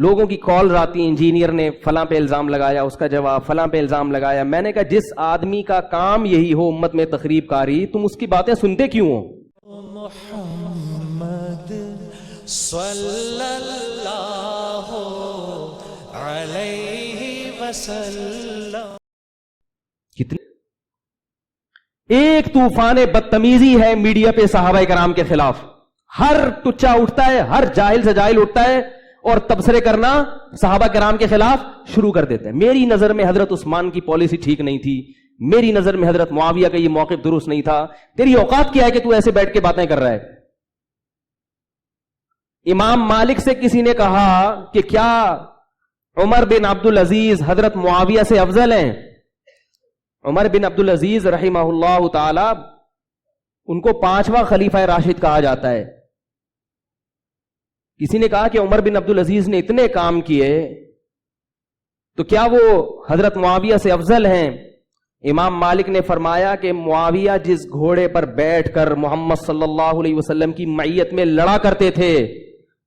لوگوں کی کالز آتی، انجینئر نے فلاں پہ الزام لگایا، اس کا جواب فلاں پہ الزام لگایا. میں نے کہا جس آدمی کا کام یہی ہو امت میں تخریب کاری، تم اس کی باتیں سنتے کیوں ہو؟ محمد صلی اللہ علیہ وسلم. کتنی ایک طوفان بدتمیزی ہے میڈیا پہ صحابہ کرام کے خلاف. ہر ٹچا اٹھتا ہے، ہر جاہل سے جاہل اٹھتا ہے اور تبصرے کرنا صحابہ کرام کے خلاف شروع کر دیتے ہیں. میری نظر میں حضرت عثمان کی پالیسی ٹھیک نہیں تھی، میری نظر میں حضرت معاویہ کا یہ موقف درست نہیں تھا. تیری اوقات کیا ہے کہ تو ایسے بیٹھ کے باتیں کر رہا ہے؟ امام مالک سے کسی نے کہا کہ کیا عمر بن عبد العزیز حضرت معاویہ سے افضل ہیں؟ عمر بن عبد العزیز رحمہ اللہ تعالی، ان کو 5واں خلیفہ راشد کہا جاتا ہے. کسی نے کہا کہ عمر بن عبد العزیز نے اتنے کام کیے تو کیا وہ حضرت معاویہ سے افضل ہیں؟ امام مالک نے فرمایا کہ معاویہ جس گھوڑے پر بیٹھ کر محمد صلی اللہ علیہ وسلم کی معیت میں لڑا کرتے تھے،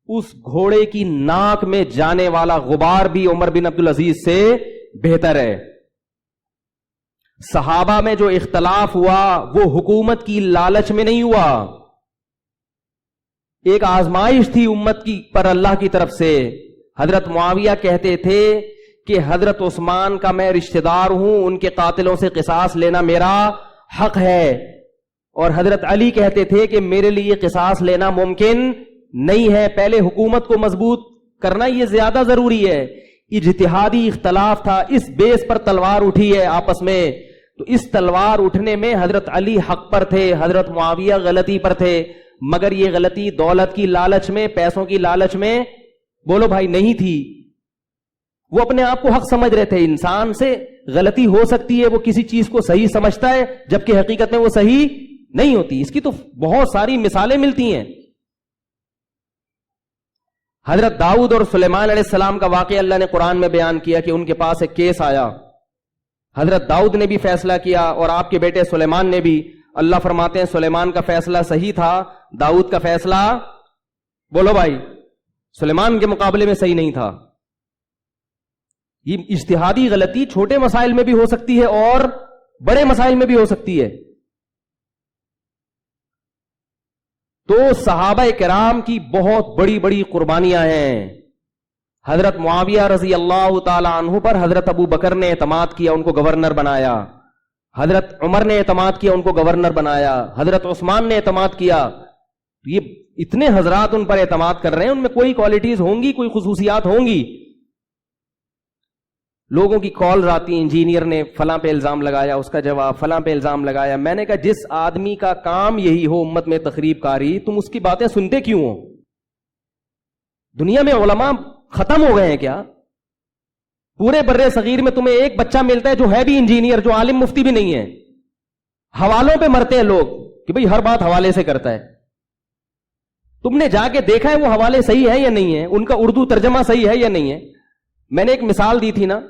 اس گھوڑے کی ناک میں جانے والا غبار بھی عمر بن عبد العزیز سے بہتر ہے. صحابہ میں جو اختلاف ہوا وہ حکومت کی لالچ میں نہیں ہوا، ایک آزمائش تھی امت کی پر اللہ کی طرف سے. حضرت معاویہ کہتے تھے کہ حضرت عثمان کا میں رشتہ دار ہوں، ان کے قاتلوں سے قصاص لینا میرا حق ہے، اور حضرت علی کہتے تھے کہ میرے لیے قصاص لینا ممکن نہیں ہے. پہلے حکومت کو مضبوط کرنا یہ زیادہ ضروری ہے. اجتہادی اختلاف تھا، اس بیس پر تلوار اٹھی ہے آپس میں. تو اس تلوار اٹھنے میں حضرت علی حق پر تھے، حضرت معاویہ غلطی پر تھے، مگر یہ غلطی دولت کی لالچ میں، پیسوں کی لالچ میں بولو بھائی نہیں تھی. وہ اپنے آپ کو حق سمجھ رہے تھے. انسان سے غلطی ہو سکتی ہے، وہ کسی چیز کو صحیح سمجھتا ہے جبکہ حقیقت میں وہ صحیح نہیں ہوتی. اس کی تو بہت ساری مثالیں ملتی ہیں. حضرت داؤد اور سلیمان علیہ السلام کا واقعہ اللہ نے قرآن میں بیان کیا کہ ان کے پاس ایک کیس آیا. حضرت داؤد نے بھی فیصلہ کیا اور آپ کے بیٹے سلیمان نے بھی. اللہ فرماتے ہیں سلیمان کا فیصلہ صحیح تھا، داؤد کا فیصلہ بولو بھائی سلیمان کے مقابلے میں صحیح نہیں تھا. یہ اجتہادی غلطی چھوٹے مسائل میں بھی ہو سکتی ہے اور بڑے مسائل میں بھی ہو سکتی ہے. تو صحابہ کرام کی بہت بڑی بڑی قربانیاں ہیں. حضرت معاویہ رضی اللہ تعالی عنہ پر حضرت ابو بکر نے اعتماد کیا، ان کو گورنر بنایا. حضرت عمر نے اعتماد کیا، ان کو گورنر بنایا. حضرت عثمان نے اعتماد کیا. یہ اتنے حضرات ان پر اعتماد کر رہے ہیں، ان میں کوئی کوالٹیز ہوں گی، کوئی خصوصیات ہوں گی. لوگوں کی کالز آتی، انجینئر نے فلاں پہ الزام لگایا، اس کا جواب فلاں پہ الزام لگایا. میں نے کہا جس آدمی کا کام یہی ہو امت میں تخریب کاری، تم اس کی باتیں سنتے کیوں ہو؟ دنیا میں علماء ختم ہو گئے ہیں کیا؟ پورے برے صغیر میں تمہیں ایک بچہ ملتا ہے جو ہے بھی انجینئر، جو عالم مفتی بھی نہیں ہے. حوالوں پہ مرتے ہیں لوگ کہ بھئی ہر بات حوالے سے کرتا ہے. تم نے جا کے دیکھا ہے وہ حوالے صحیح ہے یا نہیں ہے؟ ان کا اردو ترجمہ صحیح ہے یا نہیں ہے؟ میں نے ایک مثال دی تھی نا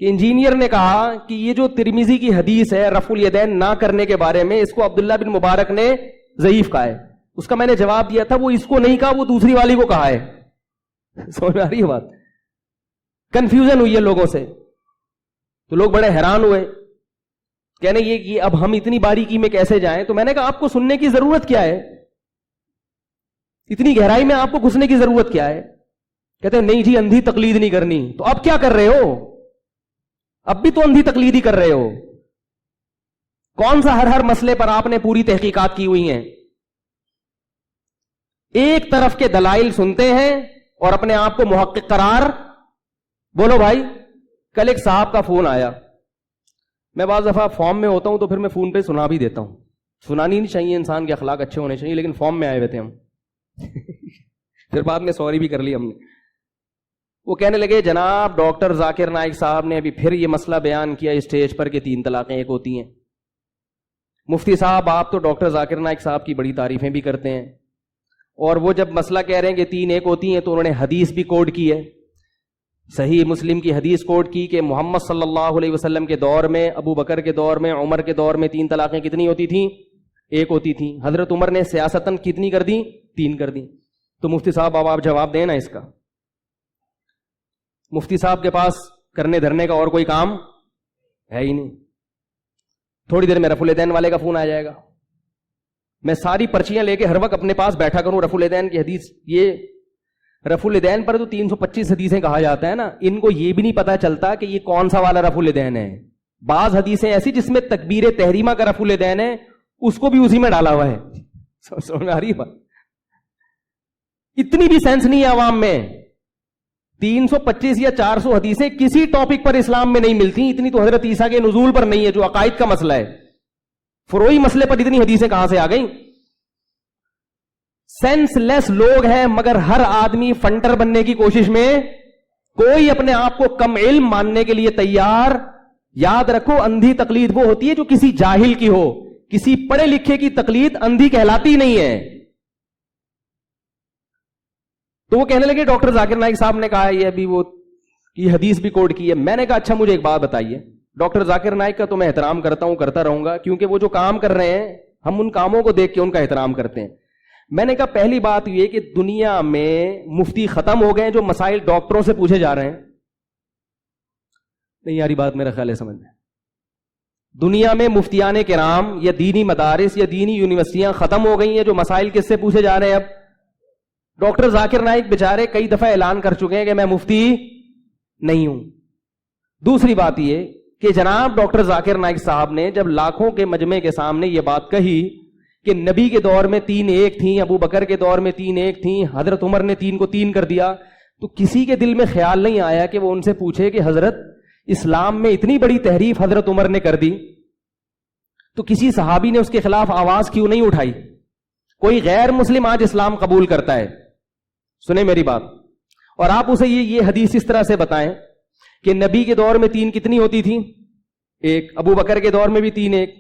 کہ انجینئر نے کہا کہ یہ جو ترمذی کی حدیث ہے رفع الیدین نہ کرنے کے بارے میں، اس کو عبداللہ بن مبارک نے ضعیف کہا ہے. اس کا میں نے جواب دیا تھا وہ اس کو نہیں کہا، وہ دوسری والی کو کہا ہے. سمجھ آ رہی ہے بات؟ کنفیوژن ہوئی ہے لوگوں سے. تو لوگ بڑے حیران ہوئے، کہنے یہ کہ اب ہم اتنی باریکی میں کیسے جائیں. تو میں نے کہا آپ کو سننے کی ضرورت کیا ہے؟ اتنی گہرائی میں آپ کو گھسنے کی ضرورت کیا ہے؟ کہتے ہیں نہیں جی اندھی تقلید نہیں کرنی. تو اب کیا کر رہے ہو؟ اب بھی تو اندھی تقلید ہی کر رہے ہو. کون سا ہر مسئلے پر آپ نے پوری تحقیقات کی ہوئی ہیں؟ ایک طرف کے دلائل سنتے ہیں اور اپنے آپ کو محقق قرار بولو بھائی. کل ایک صاحب کا فون آیا. میں بعض دفعہ فارم میں ہوتا ہوں تو پھر میں فون پہ سنا بھی دیتا ہوں. سنانی نہیں چاہیے، انسان کے اخلاق اچھے ہونے چاہیے، لیکن فارم میں آئے ہوئے تھے ہم. پھر بعد میں سوری بھی کر لی ہم نے. وہ کہنے لگے جناب ڈاکٹر ذاکر نائک صاحب نے ابھی پھر یہ مسئلہ بیان کیا اسٹیج پر کہ 3 طلاقیں ایک ہوتی ہیں. مفتی صاحب آپ تو ڈاکٹر ذاکر نائک صاحب کی بڑی تعریفیں بھی کرتے ہیں، اور وہ جب مسئلہ کہہ رہے ہیں کہ 3 ایک ہوتی ہیں تو انہوں نے حدیث بھی کوٹ کی ہے، صحیح مسلم کی حدیث کوٹ کی کہ محمد صلی اللہ علیہ وسلم کے دور میں، ابو بکر کے دور میں، عمر کے دور میں 3 طلاقیں کتنی ہوتی تھیں؟ ایک ہوتی تھیں. حضرت عمر نے سیاستاً کتنی کر دی؟ 3 کر دی. تو مفتی صاحب اب آپ جواب دیں نا اس کا. مفتی صاحب کے پاس کرنے دھرنے کا اور کوئی کام ہے ہی نہیں. تھوڑی دیر میں رفع الیدین والے کا فون آ جائے گا. میں ساری پرچیاں لے کے ہر وقت اپنے پاس بیٹھا کروں رفع الیدین کی حدیث. یہ رفع الیدین پر تو 325 حدیثیں کہا جاتا ہے نا, ان کو یہ بھی نہیں پتا چلتا کہ یہ کون سا والا رفع الیدین ہے. بعض حدیثیں ایسی جس میں تکبیر تحریمہ کا رفع الیدین ہے, اس کو بھی اسی میں ڈالا ہوا ہے. سمجھ آ رہی بات؟ اتنی بھی سینس نہیں ہے عوام میں. 325 یا 400 حدیثیں کسی ٹاپک پر اسلام میں نہیں ملتی. اتنی تو حضرت عیسیٰ کے نزول پر نہیں ہے جو عقائد کا مسئلہ ہے. فروعی مسئلے پر اتنی حدیثیں کہاں سے آ گئیں؟ سینس لیس لوگ ہیں, مگر ہر آدمی فنٹر بننے کی کوشش میں. کوئی اپنے آپ کو کم علم ماننے کے لیے تیار. یاد رکھو, اندھی تقلید وہ ہوتی ہے جو کسی جاہل کی ہو. کسی پڑھے لکھے کی تقلید اندھی کہلاتی نہیں ہے. تو وہ کہنے لگے ڈاکٹر ذاکر نائک صاحب نے کہا یہ ابھی وہ یہ حدیث بھی کوٹ کی ہے. میں نے کہا اچھا مجھے ایک بات بتائیے, ڈاکٹر ذاکر نائک کا تو میں احترام کرتا ہوں, کرتا رہوں گا, کیونکہ وہ جو کام کر رہے ہیں ہم ان کاموں کو دیکھ کے ان کا احترام کرتے ہیں. میں نے کہا پہلی بات یہ کہ دنیا میں مفتی ختم ہو گئے جو مسائل ڈاکٹروں سے پوچھے جا رہے ہیں. نہیں یاری بات میرا خیال ہے سمجھ میں. دنیا میں مفتیان کرام یا دینی مدارس یا دینی یونیورسٹیاں ختم ہو گئی ہیں جو مسائل کس سے پوچھے جا رہے ہیں. اب ڈاکٹر ذاکر نائک بیچارے کئی دفعہ اعلان کر چکے ہیں کہ میں مفتی نہیں ہوں. دوسری بات یہ کہ جناب ڈاکٹر ذاکر نائک صاحب نے جب لاکھوں کے مجمع کے سامنے یہ بات کہی کہ نبی کے دور میں 3 ایک تھیں, ابو بکر کے دور میں 3 ایک تھیں, حضرت عمر نے 3 کو 3 کر دیا, تو کسی کے دل میں خیال نہیں آیا کہ وہ ان سے پوچھے کہ حضرت اسلام میں اتنی بڑی تحریف حضرت عمر نے کر دی تو کسی صحابی نے اس کے خلاف آواز کیوں نہیں اٹھائی؟ کوئی غیر مسلم آج اسلام قبول کرتا ہے, سنیں میری بات, اور آپ اسے یہ حدیث اس طرح سے بتائیں کہ نبی کے دور میں 3 کتنی ہوتی تھی؟ 1. ابو بکر کے دور میں بھی 3 ایک,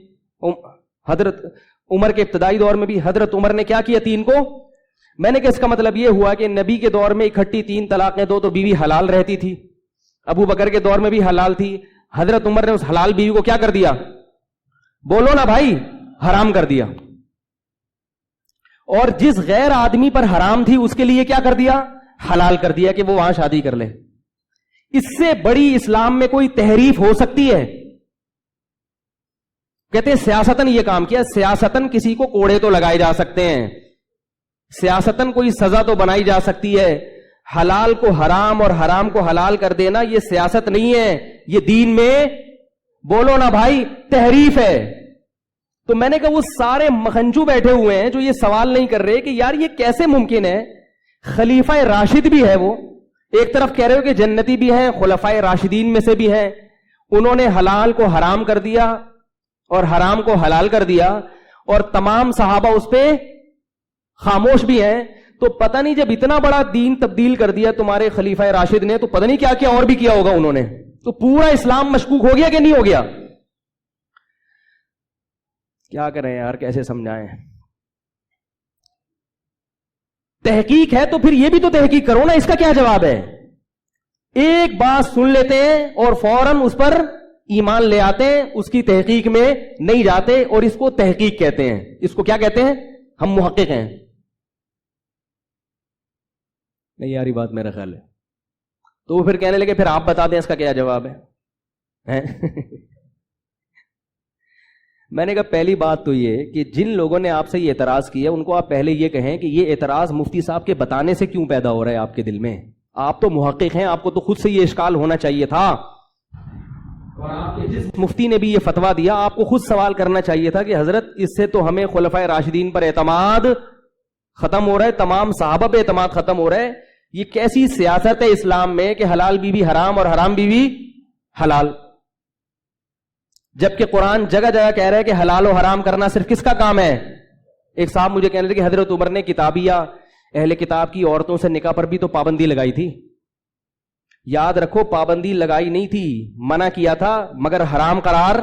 حضرت عمر کے ابتدائی دور میں بھی حضرت عمر نے کیا کیا 3 کو. میں نے کہ اس کا مطلب یہ ہوا کہ نبی کے دور میں اکٹھی 3 طلاقیں دو تو بیوی حلال رہتی تھی, ابو بکر کے دور میں بھی حلال تھی, حضرت عمر نے اس حلال بیوی کو کیا کر دیا؟ بولو نا بھائی, حرام کر دیا. اور جس غیر آدمی پر حرام تھی اس کے لیے کیا کر دیا؟ حلال کر دیا کہ وہ وہاں شادی کر لے. اس سے بڑی اسلام میں کوئی تحریف ہو سکتی ہے؟ کہتے ہیں سیاستن یہ کام کیا. سیاستن کسی کو کوڑے تو لگائے جا سکتے ہیں, سیاستن کوئی سزا تو بنائی جا سکتی ہے. حلال کو حرام اور حرام کو حلال کر دینا یہ سیاست نہیں ہے, یہ دین میں بولو نا بھائی تحریف ہے. تو میں نے کہا وہ سارے مخنجو بیٹھے ہوئے ہیں جو یہ سوال نہیں کر رہے کہ یار یہ کیسے ممکن ہے. خلیفہ راشد بھی ہے, وہ ایک طرف کہہ رہے ہو کہ جنتی بھی ہیں, خلفائے راشدین میں سے بھی ہیں, انہوں نے حلال کو حرام کر دیا اور حرام کو حلال کر دیا, اور تمام صحابہ اس پہ خاموش بھی ہیں. تو پتہ نہیں جب اتنا بڑا دین تبدیل کر دیا تمہارے خلیفہ راشد نے تو پتہ نہیں کیا کیا اور بھی کیا ہوگا انہوں نے. تو پورا اسلام مشکوک ہو گیا کہ نہیں ہو گیا؟ کیا کریں یار, کیسے سمجھائیں؟ تحقیق ہے تو پھر یہ بھی تو تحقیق کرو نا, اس کا کیا جواب ہے؟ ایک بات سن لیتے ہیں اور فوراً اس پر ایمان لے آتے ہیں, اس کی تحقیق میں نہیں جاتے, اور اس کو تحقیق کہتے ہیں. اس کو کیا کہتے ہیں؟ ہم محقق ہیں. نہیں یاری بات میرا خیال ہے. تو وہ پھر کہنے لگے پھر آپ بتا دیں اس کا کیا جواب ہے. میں نے کہا پہلی بات تو یہ کہ جن لوگوں نے آپ سے یہ اعتراض کیا ان کو آپ پہلے یہ کہیں کہ یہ اعتراض مفتی صاحب کے بتانے سے کیوں پیدا ہو رہا ہے آپ کے دل میں. آپ تو محقق ہیں, آپ کو تو خود سے یہ اشکال ہونا چاہیے تھا, اور آپ کے جس مفتی نے بھی یہ فتویٰ دیا آپ کو خود سوال کرنا چاہیے تھا کہ حضرت اس سے تو ہمیں خلفائے راشدین پر اعتماد ختم ہو رہا ہے, تمام صحابہ پہ اعتماد ختم ہو رہا ہے. یہ کیسی سیاست ہے اسلام میں کہ حلال بیوی حرام اور حرام بیوی حلال, جبکہ قرآن جگہ جگہ کہہ رہا ہے کہ حلال و حرام کرنا صرف کس کا کام ہے؟ ایک صاحب مجھے کہنے لگے کہ حضرت عمر نے کتابیہ اہل کتاب کی عورتوں سے نکاح پر بھی تو پابندی لگائی تھی. یاد رکھو پابندی لگائی نہیں تھی, منع کیا تھا, مگر حرام قرار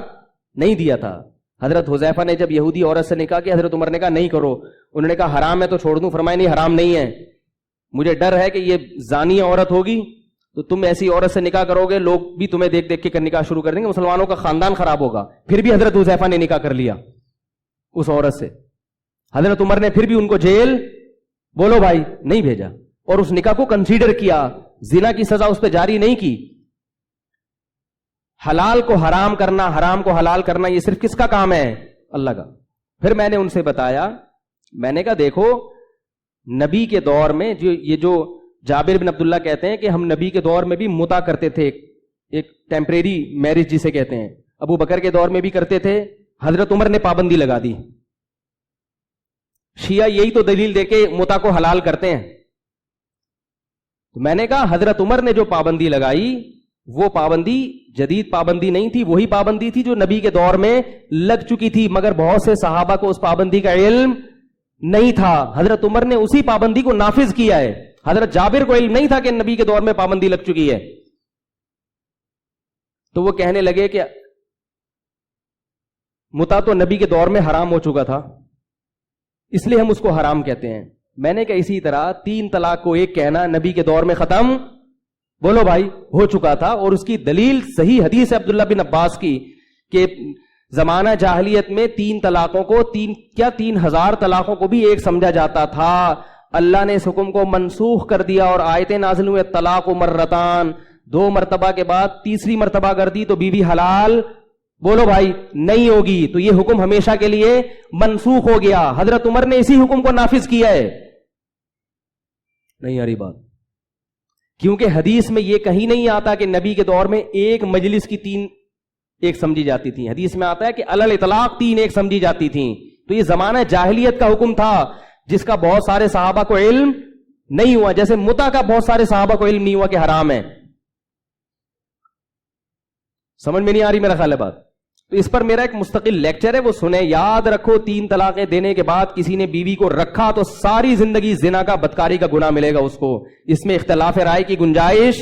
نہیں دیا تھا. حضرت حذیفہ نے جب یہودی عورت سے نکاح کیا حضرت عمر نے کہا نہیں کرو, انہوں نے کہا حرام ہے تو چھوڑ دوں, فرمایا نہیں حرام نہیں ہے, مجھے ڈر ہے کہ یہ زانی عورت ہوگی تو تم ایسی عورت سے نکاح کرو گے, لوگ بھی تمہیں دیکھ دیکھ کے نکاح شروع کر دیں گے, مسلمانوں کا خاندان خراب ہوگا. پھر بھی حضرت حذیفہ نے نکاح کر لیا اس عورت سے. حضرت عمر نے پھر بھی ان کو جیل بولو بھائی نہیں بھیجا. اور اس نکاح کو کنسیڈر کیا, زنا کی سزا اس پہ جاری نہیں کی. حلال کو حرام کرنا, حرام کو حلال کرنا, یہ صرف کس کا کام ہے؟ اللہ کا. پھر میں نے ان سے بتایا, میں نے کہا دیکھو نبی کے دور میں جو جابر بن عبداللہ کہتے ہیں کہ ہم نبی کے دور میں بھی متا کرتے تھے, ایک ٹیمپریری میرج جسے کہتے ہیں, ابو بکر کے دور میں بھی کرتے تھے, حضرت عمر نے پابندی لگا دی. شیعہ یہی تو دلیل دے کے متا کو حلال کرتے ہیں. تو میں نے کہا حضرت عمر نے جو پابندی لگائی وہ پابندی جدید پابندی نہیں تھی, وہی پابندی تھی جو نبی کے دور میں لگ چکی تھی, مگر بہت سے صحابہ کو اس پابندی کا علم نہیں تھا. حضرت عمر نے اسی پابندی کو نافذ کیا ہے. حضرت جابر کو علم نہیں تھا کہ نبی کے دور میں پابندی لگ چکی ہے. تو وہ کہنے لگے کہ متا تو نبی کے دور میں حرام ہو چکا تھا, اس لیے ہم اس کو حرام کہتے ہیں. میں نے کہا اسی طرح 3 طلاق کو ایک کہنا نبی کے دور میں ختم, بولو بھائی, ہو چکا تھا. اور اس کی دلیل صحیح حدیث ہے عبداللہ بن عباس کی کہ زمانہ جاہلیت میں 3 طلاقوں کو 3,000 طلاقوں کو بھی ایک سمجھا جاتا تھا. اللہ نے اس حکم کو منسوخ کر دیا اور آیتیں نازل ہوئے طلاق مرتان, 2 مرتبہ کے بعد تیسری مرتبہ کر دی تو بیوی حلال, بولو بھائی, نہیں ہوگی. تو یہ حکم ہمیشہ کے لیے منسوخ ہو گیا. حضرت عمر نے اسی حکم کو نافذ کیا ہے. نہیں آ رہی بات؟ کیونکہ حدیث میں یہ کہیں نہیں آتا کہ نبی کے دور میں ایک مجلس کی 3 ایک سمجھی جاتی تھی. حدیث میں آتا ہے کہ علل اطلاق 3 ایک سمجھی جاتی تھیں. تو یہ زمانہ جاہلیت کا حکم تھا جس کا بہت سارے صحابہ کو علم نہیں ہوا, جیسے متا کا بہت سارے صحابہ کو علم نہیں ہوا کہ حرام ہے. سمجھ میں نہیں آ رہی میرا خیال ہے بات؟ تو اس پر میرا ایک مستقل لیکچر ہے, وہ سنیں. یاد رکھو 3 طلاقیں دینے کے بعد کسی نے بیوی کو رکھا تو ساری زندگی زنا کا, بدکاری کا گناہ ملے گا اس کو. اس میں اختلاف رائے کی گنجائش,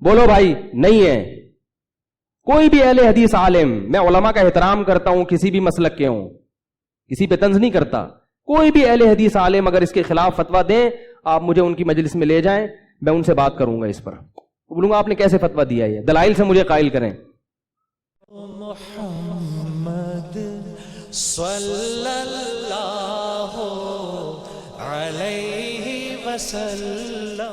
بولو بھائی, نہیں ہے. کوئی بھی اہل حدیث عالم, میں علماء کا احترام کرتا ہوں, کسی بھی مسلک کے ہوں, کسی پہ طنز نہیں کرتا, کوئی بھی اہل حدیث عالم اگر اس کے خلاف فتویٰ دیں, آپ مجھے ان کی مجلس میں لے جائیں, میں ان سے بات کروں گا اس پر. بولوں گا آپ نے کیسے فتویٰ دیا, یہ دلائل سے مجھے قائل کریں. محمد صلی اللہ علیہ وسلم.